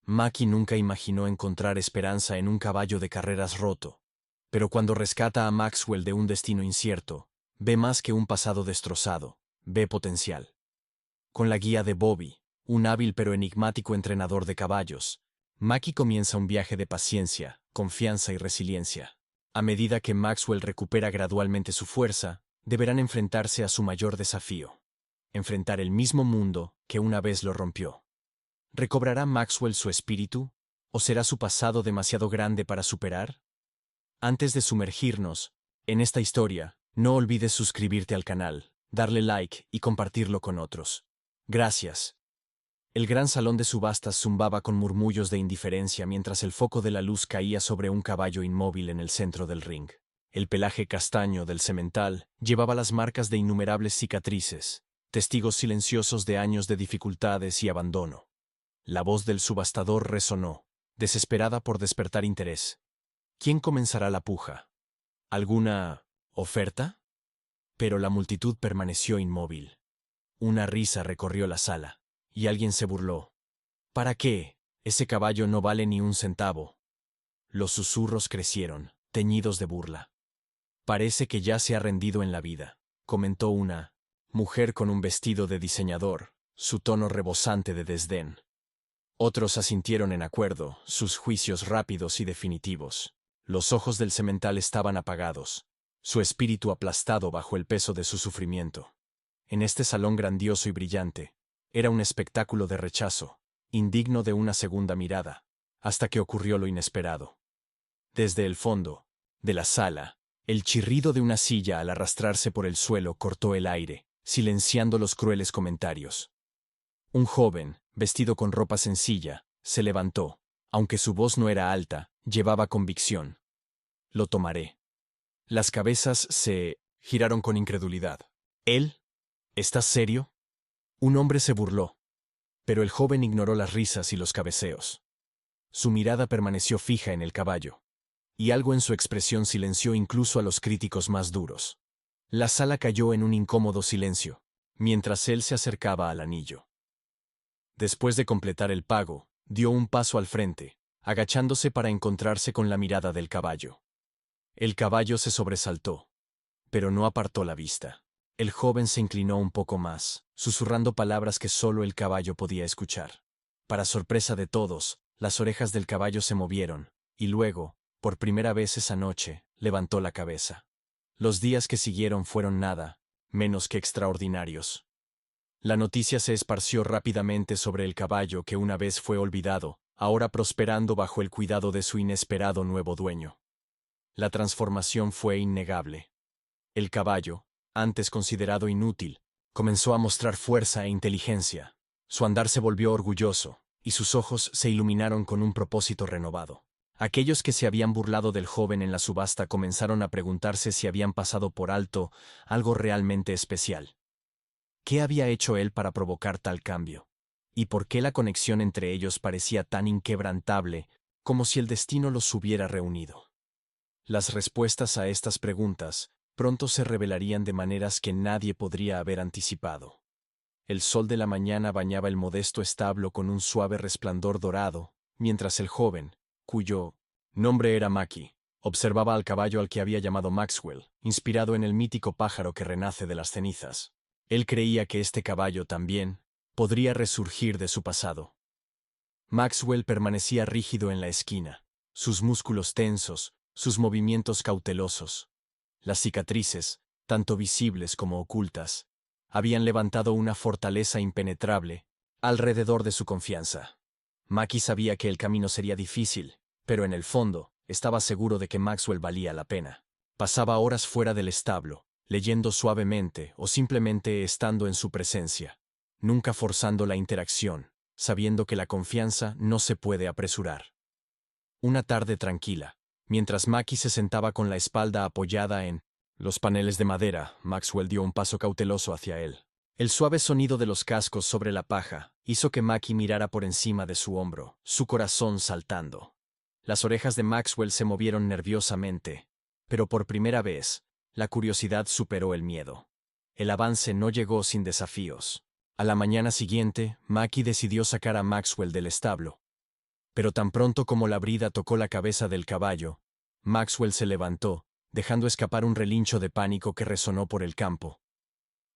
Maki nunca imaginó encontrar esperanza en un caballo de carreras roto. Pero cuando rescata a Maxwell de un destino incierto, ve más que un pasado destrozado, ve potencial. Con la guía de Bobby, un hábil pero enigmático entrenador de caballos, Maki comienza un viaje de paciencia, confianza y resiliencia. A medida que Maxwell recupera gradualmente su fuerza, deberán enfrentarse a su mayor desafío: enfrentar el mismo mundo que una vez lo rompió. ¿Recobrará Maxwell su espíritu? ¿O será su pasado demasiado grande para superar? Antes de sumergirnos en esta historia, no olvides suscribirte al canal, darle like y compartirlo con otros. Gracias. El gran salón de subastas zumbaba con murmullos de indiferencia mientras el foco de la luz caía sobre un caballo inmóvil en el centro del ring. El pelaje castaño del semental llevaba las marcas de innumerables cicatrices, testigos silenciosos de años de dificultades y abandono. La voz del subastador resonó, desesperada por despertar interés. ¿Quién comenzará la puja? ¿Alguna oferta? Pero la multitud permaneció inmóvil. Una risa recorrió la sala, y alguien se burló. ¿Para qué? Ese caballo no vale ni un centavo. Los susurros crecieron, teñidos de burla. Parece que ya se ha rendido en la vida, comentó una mujer con un vestido de diseñador, su tono rebosante de desdén. Otros asintieron en acuerdo, sus juicios rápidos y definitivos. Los ojos del semental estaban apagados, su espíritu aplastado bajo el peso de su sufrimiento. En este salón grandioso y brillante, era un espectáculo de rechazo, indigno de una segunda mirada, hasta que ocurrió lo inesperado. Desde el fondo de la sala, el chirrido de una silla al arrastrarse por el suelo cortó el aire, silenciando los crueles comentarios. Un joven, vestido con ropa sencilla, se levantó. Aunque su voz no era alta, llevaba convicción. Lo tomaré. Las cabezas se giraron con incredulidad. ¿Él? ¿Estás serio? Un hombre se burló, pero el joven ignoró las risas y los cabeceos. Su mirada permaneció fija en el caballo, y algo en su expresión silenció incluso a los críticos más duros. La sala cayó en un incómodo silencio, mientras él se acercaba al anillo. Después de completar el pago, dio un paso al frente, agachándose para encontrarse con la mirada del caballo. El caballo se sobresaltó, pero no apartó la vista. El joven se inclinó un poco más, susurrando palabras que solo el caballo podía escuchar. Para sorpresa de todos, las orejas del caballo se movieron, y luego, por primera vez esa noche, levantó la cabeza. Los días que siguieron fueron nada menos que extraordinarios. La noticia se esparció rápidamente sobre el caballo que una vez fue olvidado, ahora prosperando bajo el cuidado de su inesperado nuevo dueño. La transformación fue innegable. El caballo, antes considerado inútil, comenzó a mostrar fuerza e inteligencia. Su andar se volvió orgulloso, y sus ojos se iluminaron con un propósito renovado. Aquellos que se habían burlado del joven en la subasta comenzaron a preguntarse si habían pasado por alto algo realmente especial. ¿Qué había hecho él para provocar tal cambio? ¿Y por qué la conexión entre ellos parecía tan inquebrantable, como si el destino los hubiera reunido? Las respuestas a estas preguntas pronto se revelarían de maneras que nadie podría haber anticipado. El sol de la mañana bañaba el modesto establo con un suave resplandor dorado, mientras el joven, cuyo nombre era Maki, observaba al caballo al que había llamado Maxwell, inspirado en el mítico pájaro que renace de las cenizas. Él creía que este caballo también podría resurgir de su pasado. Maxwell permanecía rígido en la esquina, sus músculos tensos, sus movimientos cautelosos. Las cicatrices, tanto visibles como ocultas, habían levantado una fortaleza impenetrable alrededor de su confianza. Maki sabía que el camino sería difícil, pero en el fondo estaba seguro de que Maxwell valía la pena. Pasaba horas fuera del establo, leyendo suavemente o simplemente estando en su presencia, nunca forzando la interacción, sabiendo que la confianza no se puede apresurar. Una tarde tranquila, mientras Maki se sentaba con la espalda apoyada en los paneles de madera, Maxwell dio un paso cauteloso hacia él. El suave sonido de los cascos sobre la paja hizo que Maki mirara por encima de su hombro, su corazón saltando. Las orejas de Maxwell se movieron nerviosamente, pero por primera vez, la curiosidad superó el miedo. El avance no llegó sin desafíos. A la mañana siguiente, Maki decidió sacar a Maxwell del establo. Pero tan pronto como la brida tocó la cabeza del caballo, Maxwell se levantó, dejando escapar un relincho de pánico que resonó por el campo.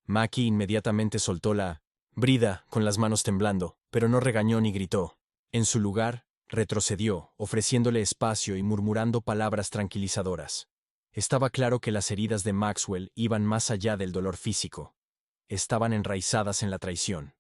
Mackie inmediatamente soltó la brida con las manos temblando, pero no regañó ni gritó. En su lugar, retrocedió, ofreciéndole espacio y murmurando palabras tranquilizadoras. Estaba claro que las heridas de Maxwell iban más allá del dolor físico. Estaban enraizadas en la traición.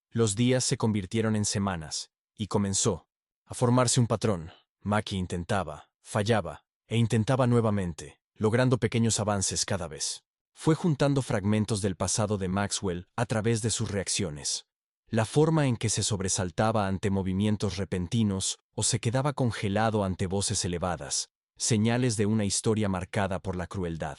Los días se convirtieron en semanas, y comenzó a formarse un patrón. Mackie intentaba, fallaba, e intentaba nuevamente, logrando pequeños avances cada vez. Fue juntando fragmentos del pasado de Maxwell a través de sus reacciones. La forma en que se sobresaltaba ante movimientos repentinos o se quedaba congelado ante voces elevadas, señales de una historia marcada por la crueldad.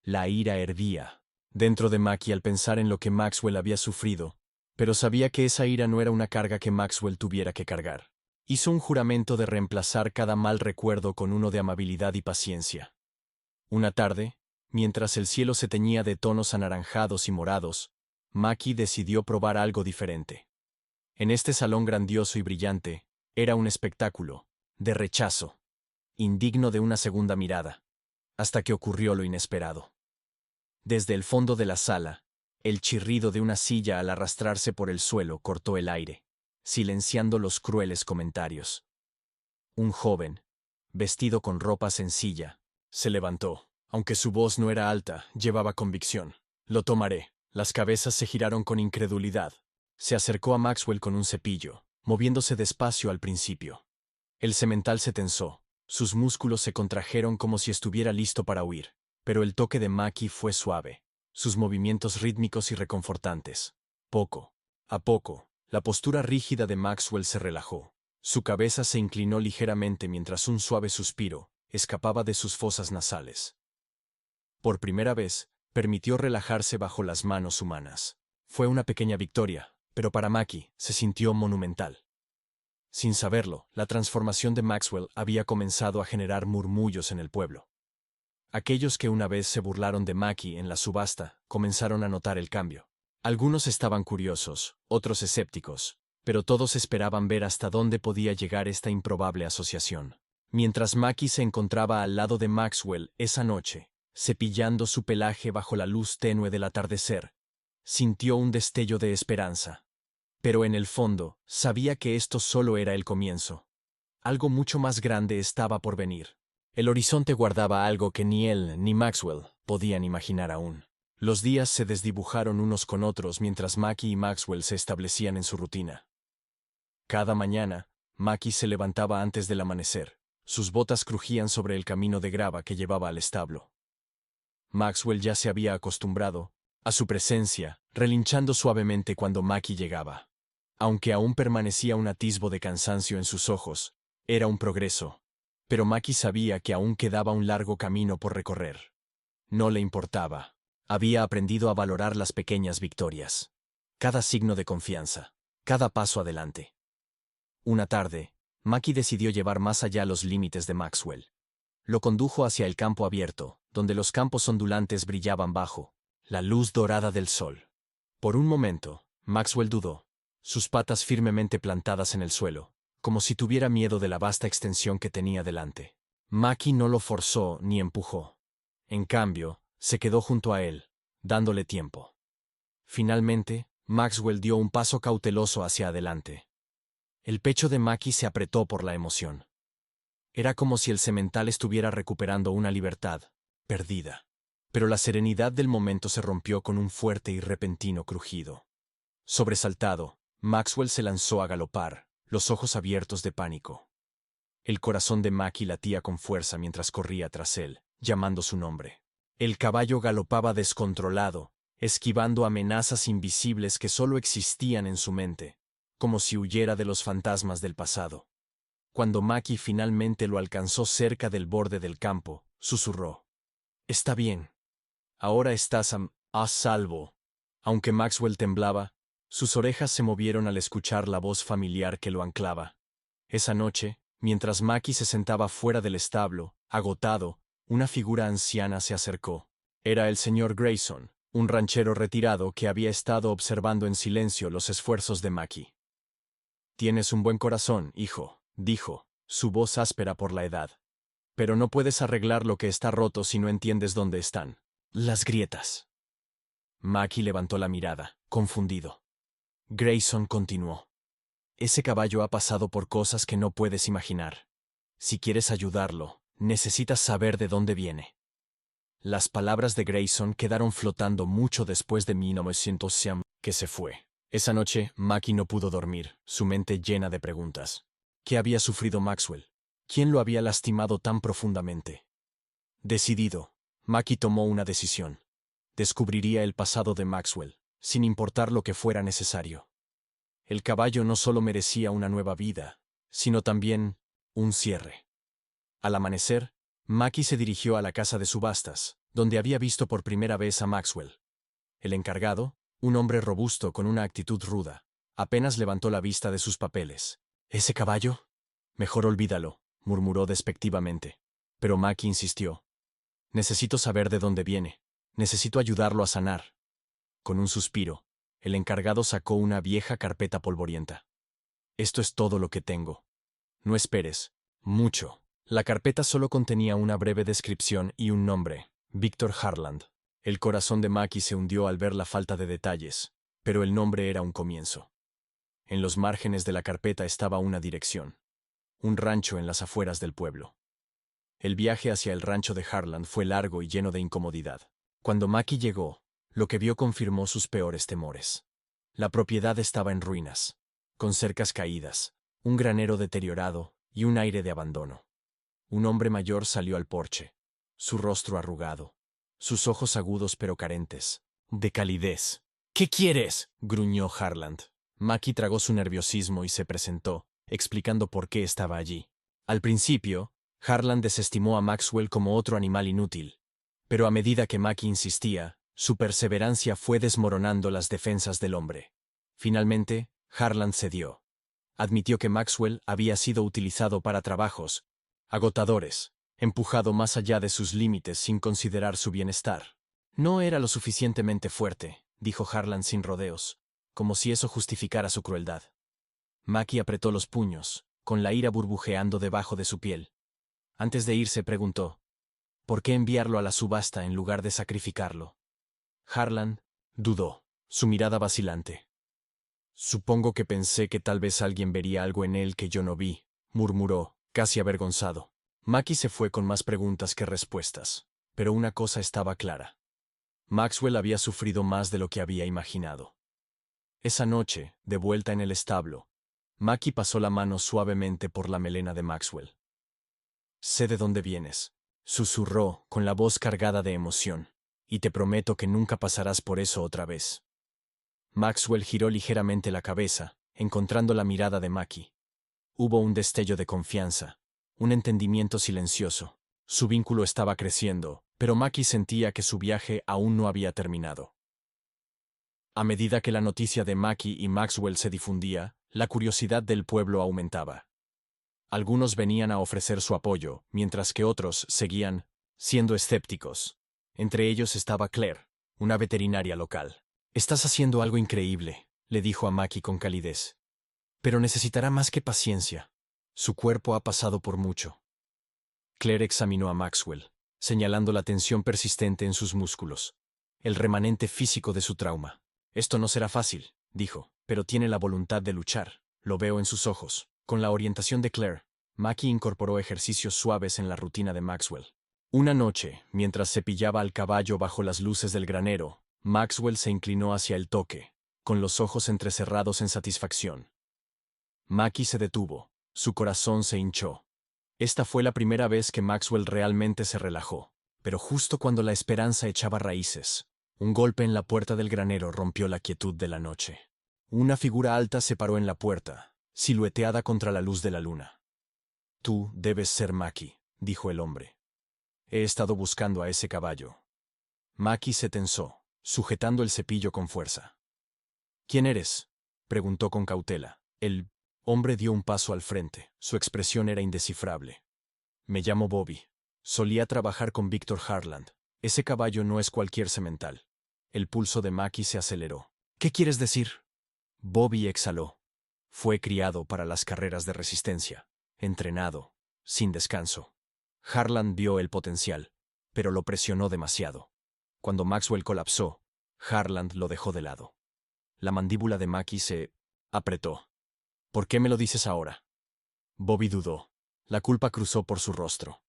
La ira hervía dentro de Mackie al pensar en lo que Maxwell había sufrido, pero sabía que esa ira no era una carga que Maxwell tuviera que cargar. Hizo un juramento de reemplazar cada mal recuerdo con uno de amabilidad y paciencia. Una tarde, mientras el cielo se teñía de tonos anaranjados y morados, Mackie decidió probar algo diferente. En este salón grandioso y brillante, era un espectáculo, de rechazo, indigno de una segunda mirada, hasta que ocurrió lo inesperado. Desde el fondo de la sala, el chirrido de una silla al arrastrarse por el suelo cortó el aire, silenciando los crueles comentarios. Un joven, vestido con ropa sencilla, se levantó. Aunque su voz no era alta, llevaba convicción. Lo tomaré. Las cabezas se giraron con incredulidad. Se acercó a Maxwell con un cepillo, moviéndose despacio al principio. El semental se tensó. Sus músculos se contrajeron como si estuviera listo para huir. Pero el toque de Mackie fue suave. Sus movimientos rítmicos y reconfortantes. Poco a poco, la postura rígida de Maxwell se relajó. Su cabeza se inclinó ligeramente mientras un suave suspiro escapaba de sus fosas nasales. Por primera vez, permitió relajarse bajo las manos humanas. Fue una pequeña victoria, pero para Mackie se sintió monumental. Sin saberlo, la transformación de Maxwell había comenzado a generar murmullos en el pueblo. Aquellos que una vez se burlaron de Mackie en la subasta comenzaron a notar el cambio. Algunos estaban curiosos, otros escépticos, pero todos esperaban ver hasta dónde podía llegar esta improbable asociación. Mientras Mackie se encontraba al lado de Maxwell esa noche, cepillando su pelaje bajo la luz tenue del atardecer, sintió un destello de esperanza. Pero en el fondo, sabía que esto solo era el comienzo. Algo mucho más grande estaba por venir. El horizonte guardaba algo que ni él ni Maxwell podían imaginar aún. Los días se desdibujaron unos con otros mientras Mackie y Maxwell se establecían en su rutina. Cada mañana, Mackie se levantaba antes del amanecer. Sus botas crujían sobre el camino de grava que llevaba al establo. Maxwell ya se había acostumbrado a su presencia, relinchando suavemente cuando Mackie llegaba. Aunque aún permanecía un atisbo de cansancio en sus ojos, era un progreso. Pero Mackie sabía que aún quedaba un largo camino por recorrer. No le importaba. Había aprendido a valorar las pequeñas victorias. Cada signo de confianza. Cada paso adelante. Una tarde, Mackie decidió llevar más allá los límites de Maxwell. Lo condujo hacia el campo abierto, donde los campos ondulantes brillaban bajo la luz dorada del sol. Por un momento, Maxwell dudó, sus patas firmemente plantadas en el suelo, como si tuviera miedo de la vasta extensión que tenía delante. Mackie no lo forzó ni empujó. En cambio, se quedó junto a él, dándole tiempo. Finalmente, Maxwell dio un paso cauteloso hacia adelante. El pecho de Mackie se apretó por la emoción. Era como si el semental estuviera recuperando una libertad perdida. Pero la serenidad del momento se rompió con un fuerte y repentino crujido. Sobresaltado, Maxwell se lanzó a galopar, los ojos abiertos de pánico. El corazón de Mackie latía con fuerza mientras corría tras él, llamando su nombre. El caballo galopaba descontrolado, esquivando amenazas invisibles que solo existían en su mente, como si huyera de los fantasmas del pasado. Cuando Mackie finalmente lo alcanzó cerca del borde del campo, susurró: «Está bien. Ahora estás a salvo». Aunque Maxwell temblaba, sus orejas se movieron al escuchar la voz familiar que lo anclaba. Esa noche, mientras Mackie se sentaba fuera del establo, agotado, una figura anciana se acercó. Era el señor Grayson, un ranchero retirado que había estado observando en silencio los esfuerzos de Mackie. Tienes un buen corazón, hijo, dijo, su voz áspera por la edad. Pero no puedes arreglar lo que está roto si no entiendes dónde están las grietas. Mackie levantó la mirada, confundido. Grayson continuó. Ese caballo ha pasado por cosas que no puedes imaginar. Si quieres ayudarlo, necesitas saber de dónde viene. Las palabras de Grayson quedaron flotando mucho después de 1900 que se fue. Esa noche, Mackie no pudo dormir, su mente llena de preguntas. ¿Qué había sufrido Maxwell? ¿Quién lo había lastimado tan profundamente? Decidido, Mackie tomó una decisión. Descubriría el pasado de Maxwell, sin importar lo que fuera necesario. El caballo no solo merecía una nueva vida, sino también un cierre. Al amanecer, Mackie se dirigió a la casa de subastas, donde había visto por primera vez a Maxwell. El encargado, un hombre robusto con una actitud ruda, apenas levantó la vista de sus papeles. ¿Ese caballo? Mejor olvídalo, murmuró despectivamente. Pero Mackie insistió. Necesito saber de dónde viene. Necesito ayudarlo a sanar. Con un suspiro, el encargado sacó una vieja carpeta polvorienta. Esto es todo lo que tengo. No esperes. Mucho. La carpeta solo contenía una breve descripción y un nombre, Victor Harland. El corazón de Mackie se hundió al ver la falta de detalles, pero el nombre era un comienzo. En los márgenes de la carpeta estaba una dirección. Un rancho en las afueras del pueblo. El viaje hacia el rancho de Harland fue largo y lleno de incomodidad. Cuando Mackie llegó, lo que vio confirmó sus peores temores. La propiedad estaba en ruinas, con cercas caídas, un granero deteriorado y un aire de abandono. Un hombre mayor salió al porche, su rostro arrugado, sus ojos agudos pero carentes, de calidez. ¿Qué quieres?, gruñó Harland. Mackie tragó su nerviosismo y se presentó, explicando por qué estaba allí. Al principio, Harland desestimó a Maxwell como otro animal inútil, pero a medida que Mackie insistía, su perseverancia fue desmoronando las defensas del hombre. Finalmente, Harland cedió. Admitió que Maxwell había sido utilizado para trabajos agotadores, empujado más allá de sus límites sin considerar su bienestar. No era lo suficientemente fuerte, dijo Harland sin rodeos, como si eso justificara su crueldad. Mackie apretó los puños, con la ira burbujeando debajo de su piel. Antes de irse preguntó, ¿por qué enviarlo a la subasta en lugar de sacrificarlo? Harland dudó, su mirada vacilante. Supongo que pensé que tal vez alguien vería algo en él que yo no vi, murmuró, casi avergonzado. Mackie se fue con más preguntas que respuestas, pero una cosa estaba clara. Maxwell había sufrido más de lo que había imaginado. Esa noche, de vuelta en el establo, Mackie pasó la mano suavemente por la melena de Maxwell. Sé de dónde vienes, susurró, con la voz cargada de emoción, y te prometo que nunca pasarás por eso otra vez. Maxwell giró ligeramente la cabeza, encontrando la mirada de Mackie. Hubo un destello de confianza, un entendimiento silencioso. Su vínculo estaba creciendo, pero Mackie sentía que su viaje aún no había terminado. A medida que la noticia de Mackie y Maxwell se difundía, la curiosidad del pueblo aumentaba. Algunos venían a ofrecer su apoyo, mientras que otros seguían siendo escépticos. Entre ellos estaba Claire, una veterinaria local. «Estás haciendo algo increíble», le dijo a Mackie con calidez. «Pero necesitará más que paciencia. Su cuerpo ha pasado por mucho». Claire examinó a Maxwell, señalando la tensión persistente en sus músculos, el remanente físico de su trauma. «Esto no será fácil», dijo, «pero tiene la voluntad de luchar. Lo veo en sus ojos». Con la orientación de Claire, Mackie incorporó ejercicios suaves en la rutina de Maxwell. Una noche, mientras cepillaba al caballo bajo las luces del granero, Maxwell se inclinó hacia el toque, con los ojos entrecerrados en satisfacción. Mackie se detuvo, su corazón se hinchó. Esta fue la primera vez que Maxwell realmente se relajó, pero justo cuando la esperanza echaba raíces, un golpe en la puerta del granero rompió la quietud de la noche. Una figura alta se paró en la puerta, silueteada contra la luz de la luna. «Tú debes ser Mackie», dijo el hombre. «He estado buscando a ese caballo». Mackie se tensó, sujetando el cepillo con fuerza. «¿Quién eres?», preguntó con cautela. El hombre dio un paso al frente, su expresión era indescifrable. «Me llamo Bobby. Solía trabajar con Victor Harland. Ese caballo no es cualquier semental». El pulso de Mackie se aceleró. «¿Qué quieres decir?». Bobby exhaló. Fue criado para las carreras de resistencia, entrenado, sin descanso. Harlan vio el potencial, pero lo presionó demasiado. Cuando Maxwell colapsó, Harlan lo dejó de lado. La mandíbula de Mackie se apretó. ¿Por qué me lo dices ahora? Bobby dudó. La culpa cruzó por su rostro.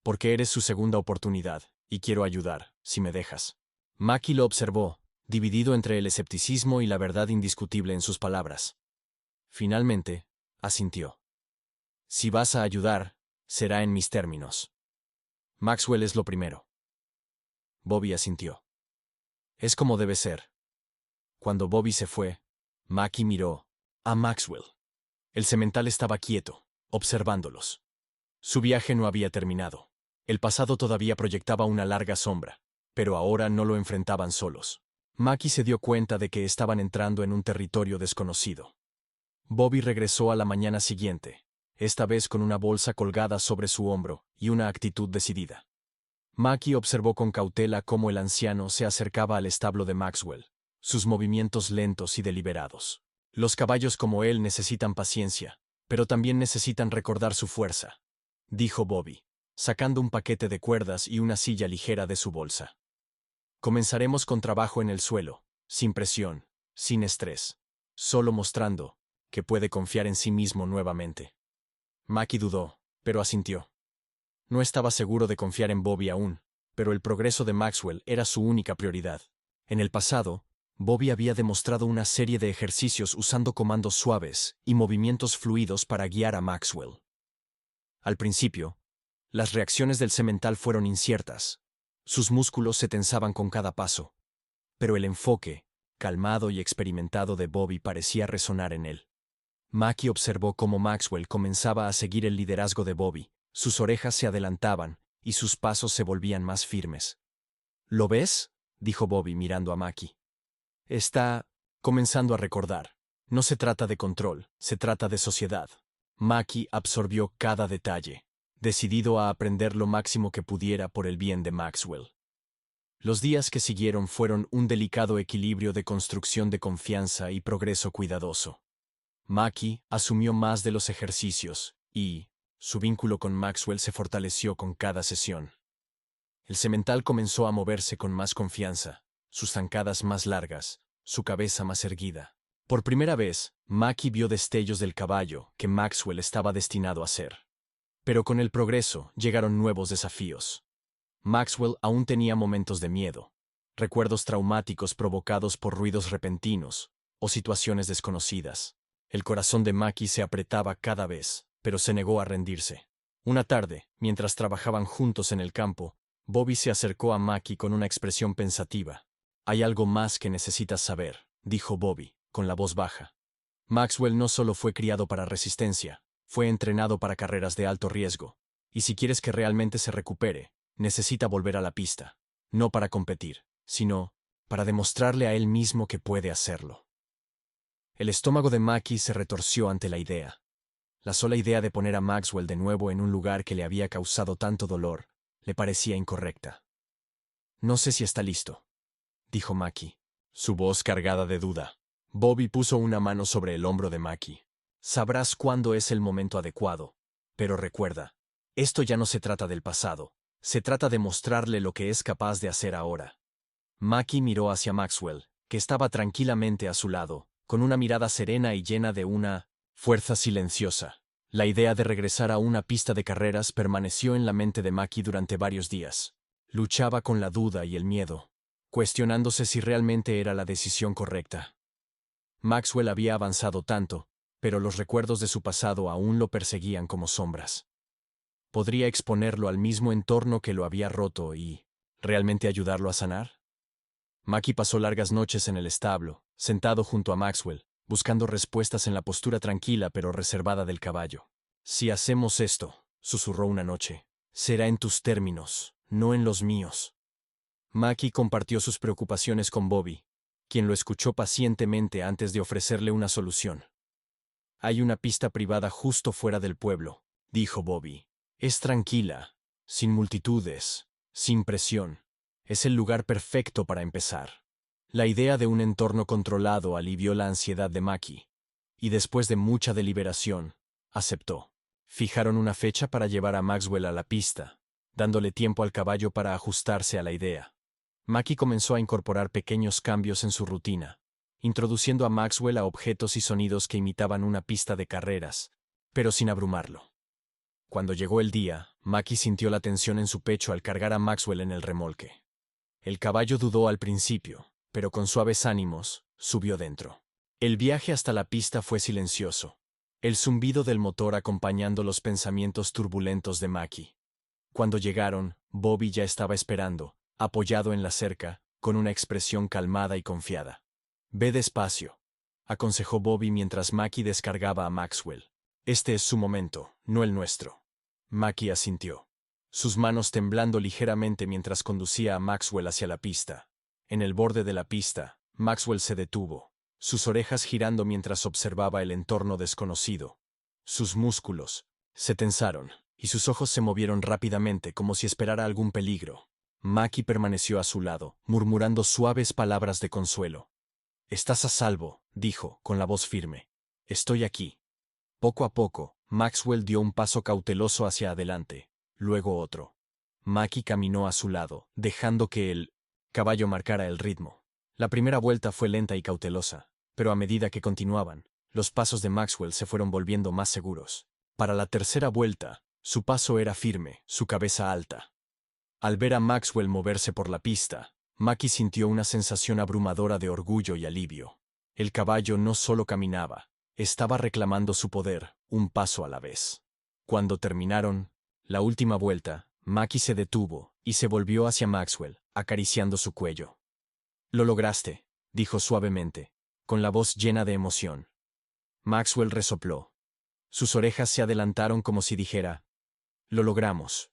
Porque eres su segunda oportunidad, y quiero ayudar, si me dejas. Mackie lo observó, dividido entre el escepticismo y la verdad indiscutible en sus palabras. Finalmente, asintió. Si vas a ayudar, será en mis términos. Maxwell es lo primero. Bobby asintió. Es como debe ser. Cuando Bobby se fue, Mackie miró a Maxwell. El semental estaba quieto, observándolos. Su viaje no había terminado. El pasado todavía proyectaba una larga sombra, pero ahora no lo enfrentaban solos. Mackie se dio cuenta de que estaban entrando en un territorio desconocido. Bobby regresó a la mañana siguiente, esta vez con una bolsa colgada sobre su hombro y una actitud decidida. Mackie observó con cautela cómo el anciano se acercaba al establo de Maxwell, sus movimientos lentos y deliberados. Los caballos como él necesitan paciencia, pero también necesitan recordar su fuerza, dijo Bobby, sacando un paquete de cuerdas y una silla ligera de su bolsa. Comenzaremos con trabajo en el suelo, sin presión, sin estrés, solo mostrando que puede confiar en sí mismo nuevamente. Mackie dudó, pero asintió. No estaba seguro de confiar en Bobby aún, pero el progreso de Maxwell era su única prioridad. En el pasado, Bobby había demostrado una serie de ejercicios usando comandos suaves y movimientos fluidos para guiar a Maxwell. Al principio, las reacciones del semental fueron inciertas. Sus músculos se tensaban con cada paso, pero el enfoque, calmado y experimentado de Bobby parecía resonar en él. Mackie observó cómo Maxwell comenzaba a seguir el liderazgo de Bobby, sus orejas se adelantaban y sus pasos se volvían más firmes. ¿Lo ves?, dijo Bobby mirando a Mackie. Está comenzando a recordar. No se trata de control, se trata de sociedad. Mackie absorbió cada detalle, decidido a aprender lo máximo que pudiera por el bien de Maxwell. Los días que siguieron fueron un delicado equilibrio de construcción de confianza y progreso cuidadoso. Mackie asumió más de los ejercicios y su vínculo con Maxwell se fortaleció con cada sesión. El semental comenzó a moverse con más confianza, sus zancadas más largas, su cabeza más erguida. Por primera vez, Mackie vio destellos del caballo que Maxwell estaba destinado a ser. Pero con el progreso llegaron nuevos desafíos. Maxwell aún tenía momentos de miedo, recuerdos traumáticos provocados por ruidos repentinos o situaciones desconocidas. El corazón de Mackie se apretaba cada vez, pero se negó a rendirse. Una tarde, mientras trabajaban juntos en el campo, Bobby se acercó a Mackie con una expresión pensativa. «Hay algo más que necesitas saber», dijo Bobby, con la voz baja. «Maxwell no solo fue criado para resistencia, fue entrenado para carreras de alto riesgo, y si quieres que realmente se recupere, necesita volver a la pista, no para competir, sino para demostrarle a él mismo que puede hacerlo». El estómago de Mackie se retorció ante la idea. La sola idea de poner a Maxwell de nuevo en un lugar que le había causado tanto dolor le parecía incorrecta. «No sé si está listo», dijo Mackie, su voz cargada de duda. Bobby puso una mano sobre el hombro de Mackie. «Sabrás cuándo es el momento adecuado, pero recuerda, esto ya no se trata del pasado, se trata de mostrarle lo que es capaz de hacer ahora». Mackie miró hacia Maxwell, que estaba tranquilamente a su lado, con una mirada serena y llena de una fuerza silenciosa. La idea de regresar a una pista de carreras permaneció en la mente de Mackie durante varios días. Luchaba con la duda y el miedo, cuestionándose si realmente era la decisión correcta. Maxwell había avanzado tanto, pero los recuerdos de su pasado aún lo perseguían como sombras. ¿Podría exponerlo al mismo entorno que lo había roto y realmente ayudarlo a sanar? Mackie pasó largas noches en el establo, sentado junto a Maxwell, buscando respuestas en la postura tranquila pero reservada del caballo. «Si hacemos esto», susurró una noche, «será en tus términos, no en los míos». Mackie compartió sus preocupaciones con Bobby, quien lo escuchó pacientemente antes de ofrecerle una solución. «Hay una pista privada justo fuera del pueblo», dijo Bobby. «Es tranquila, sin multitudes, sin presión. Es el lugar perfecto para empezar». La idea de un entorno controlado alivió la ansiedad de Mackie, y después de mucha deliberación, aceptó. Fijaron una fecha para llevar a Maxwell a la pista, dándole tiempo al caballo para ajustarse a la idea. Maki comenzó a incorporar pequeños cambios en su rutina, introduciendo a Maxwell a objetos y sonidos que imitaban una pista de carreras, pero sin abrumarlo. Cuando llegó el día, Maki sintió la tensión en su pecho al cargar a Maxwell en el remolque. El caballo dudó al principio, pero con suaves ánimos, subió dentro. El viaje hasta la pista fue silencioso, el zumbido del motor acompañando los pensamientos turbulentos de Maki. Cuando llegaron, Bobby ya estaba esperando, apoyado en la cerca, con una expresión calmada y confiada. «Ve despacio», aconsejó Bobby mientras Maki descargaba a Maxwell. «Este es su momento, no el nuestro». Maki asintió, sus manos temblando ligeramente mientras conducía a Maxwell hacia la pista. En el borde de la pista, Maxwell se detuvo, sus orejas girando mientras observaba el entorno desconocido. Sus músculos se tensaron, y sus ojos se movieron rápidamente como si esperara algún peligro. Maki permaneció a su lado, murmurando suaves palabras de consuelo. «Estás a salvo», dijo, con la voz firme. «Estoy aquí». Poco a poco, Maxwell dio un paso cauteloso hacia adelante, luego otro. Maki caminó a su lado, dejando que el caballo marcara el ritmo. La primera vuelta fue lenta y cautelosa, pero a medida que continuaban, los pasos de Maxwell se fueron volviendo más seguros. Para la tercera vuelta, su paso era firme, su cabeza alta. Al ver a Maxwell moverse por la pista, Maki sintió una sensación abrumadora de orgullo y alivio. El caballo no solo caminaba, estaba reclamando su poder, un paso a la vez. Cuando terminaron la última vuelta, Maki se detuvo y se volvió hacia Maxwell, acariciando su cuello. «Lo lograste», dijo suavemente, con la voz llena de emoción. Maxwell resopló. Sus orejas se adelantaron como si dijera, «Lo logramos».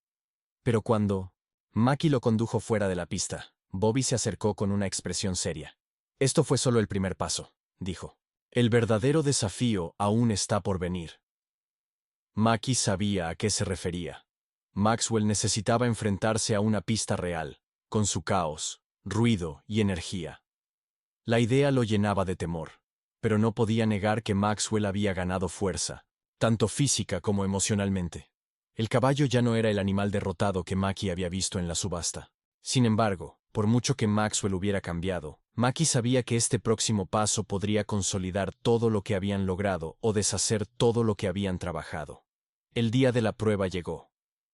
Pero cuando Maki lo condujo fuera de la pista, Bobby se acercó con una expresión seria. «Esto fue solo el primer paso», dijo. «El verdadero desafío aún está por venir». Maki sabía a qué se refería. Maxwell necesitaba enfrentarse a una pista real, con su caos, ruido y energía. La idea lo llenaba de temor, pero no podía negar que Maxwell había ganado fuerza, tanto física como emocionalmente. El caballo ya no era el animal derrotado que Maki había visto en la subasta. Sin embargo, por mucho que Maxwell hubiera cambiado, Maki sabía que este próximo paso podría consolidar todo lo que habían logrado o deshacer todo lo que habían trabajado. El día de la prueba llegó.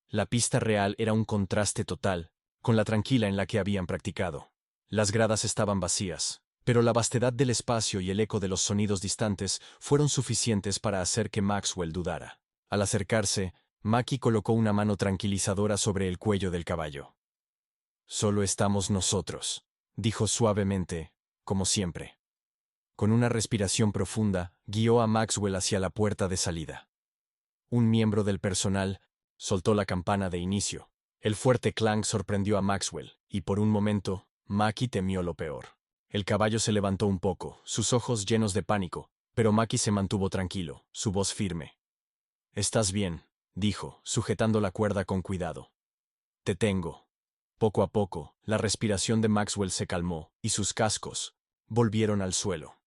La pista real era un contraste total, con la tranquila en la que habían practicado. Las gradas estaban vacías, pero la vastedad del espacio y el eco de los sonidos distantes fueron suficientes para hacer que Maxwell dudara. Al acercarse, Maki colocó una mano tranquilizadora sobre el cuello del caballo. «Solo estamos nosotros», dijo suavemente, como siempre. Con una respiración profunda, guió a Maxwell hacia la puerta de salida. Un miembro del personal soltó la campana de inicio. El fuerte clang sorprendió a Maxwell, y por un momento, Maki temió lo peor. El caballo se levantó un poco, sus ojos llenos de pánico, pero Maki se mantuvo tranquilo, su voz firme. «Estás bien», dijo, sujetando la cuerda con cuidado. «Te tengo». Poco a poco, la respiración de Maxwell se calmó, y sus cascos volvieron al suelo.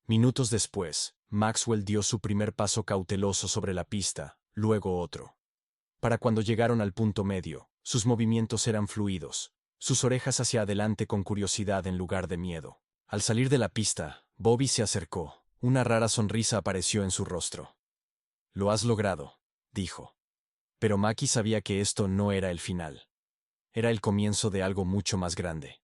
Minutos después, Maxwell dio su primer paso cauteloso sobre la pista, luego otro. Para cuando llegaron al punto medio, sus movimientos eran fluidos, sus orejas hacia adelante con curiosidad en lugar de miedo. Al salir de la pista, Bobby se acercó, una rara sonrisa apareció en su rostro. «Lo has logrado», dijo. Pero Maki sabía que esto no era el final. Era el comienzo de algo mucho más grande.